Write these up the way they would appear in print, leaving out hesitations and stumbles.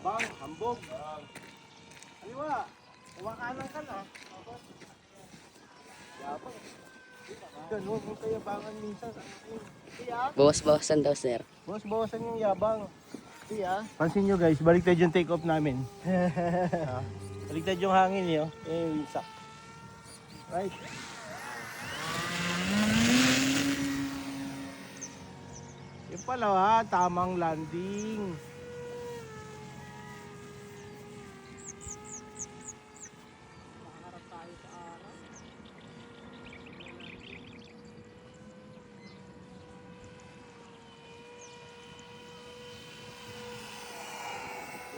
Yabang, hambog. Aliwa, kumakanan ka na. Yabang. Ganun, yung kayabangan minsan. Kaya? Bawas-bawasan daw, sir. Bawas-bawasan yung yabang. Pansin nyo guys, baliktad yung take off namin. Baliktad yung hangin nyo. Wisak. Right. Yung pala ha, tamang landing. Nakaharap tayo sa araw.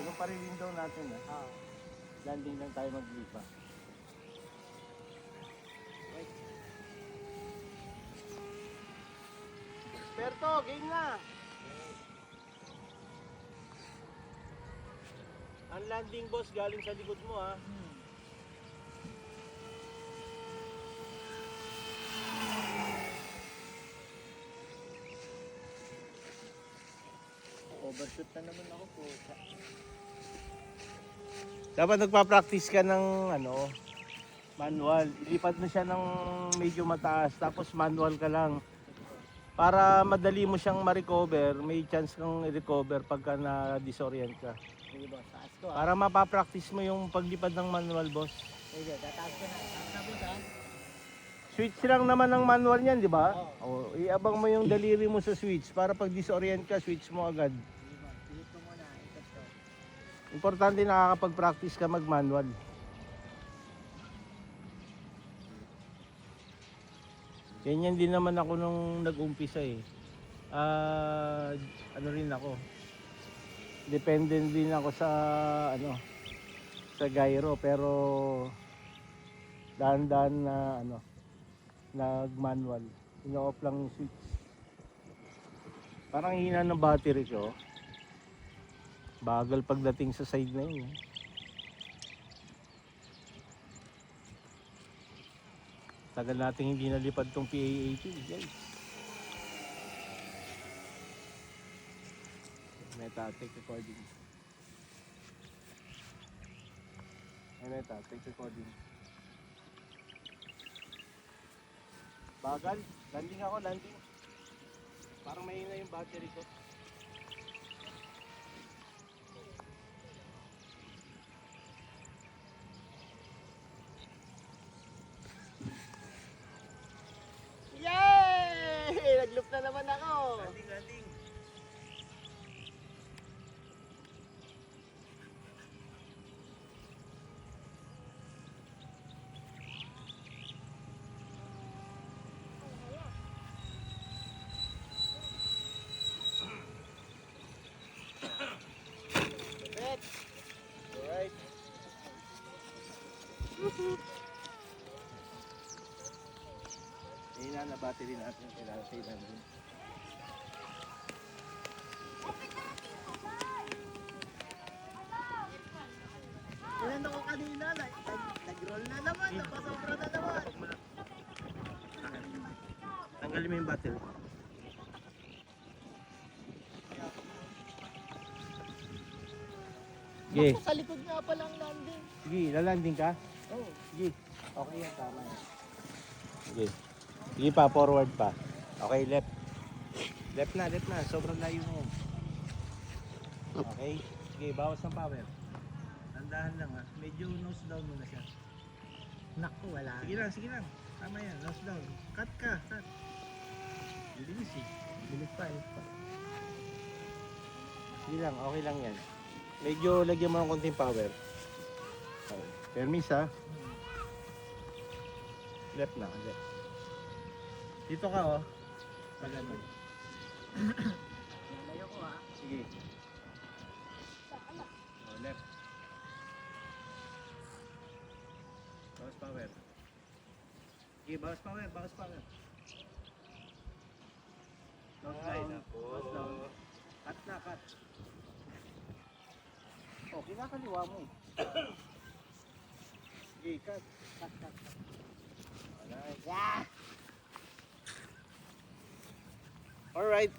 Yung pa rin window natin ha. Landing lang tayo maglipa. Berto, game na! Ang landing boss galing sa likod mo ha. Overshoot na naman ako po. Dapat nagpa-practice ka ng ano, manual. Ilipat mo siya ng medyo mataas tapos manual ka lang. Para madali mo siyang ma-recover, may chance kang i-recover pagka na-disorient ka. Sige boss, taas ko ah. Para mapapractice mo yung paglipad ng manual, boss. Sige, tataas ko na. Taas na boss ah. Switch lang naman ng manual niyan, di ba? O, iabang mo yung daliri mo sa switch para pag disorient ka, switch mo agad. Sige boss, pilit ko muna. Ikot ko. Importante nakakapag-practice ka mag-manual. Ganyan din naman ako nung nag-umpisa eh. Ano rin ako. Dependent din ako sa ano sa gyro pero dahan-dahan na ano nag-manual. Ino-off lang yung switch. Parang hina ng battery ko. Bagal pagdating sa side na yun. Tagal natin hindi nalipad tong PA-80 guys. Meta, take recording. Meta, take recording. Bagal, landing ako, landing. Parang mahina yung battery ko. Yay! Nag-loop na naman ako. Landing, landing. Alright. Hina na battery natin, kailangan sa ilalim. Ilan ako kanina, nag-roll na naman, napasobra na naman. Tanggalin mo yung battery. Sige, Ako, sa likod nga palang landing. sige, lalanding ka? Oh, Sige. okay yan, tama yan. Sige. Sige pa, forward pa. Okay, left. Left na. Sobrang layo mo. Okay. Sige, bawas ng power. Tandahan lang ha. Medyo nose down muna siya. Naku, wala. Sige lang. Tama yan, nose down. Cut ka, cut. Bilis eh. Bilis pa. Sige lang, okay lang yan. Medyo lagyan mo ng konting power. Okay. Permis ha. Left na, left. Dito ka oh. Pag ano. Nalayo ko ah. Sige. Oh, left. Bawas power. Sige, bawas power. Nose line up. Nose down. Cut na, cut. Oh, kinakaliwa mo eh. Sige, cut. Alright. Yeah! Alright.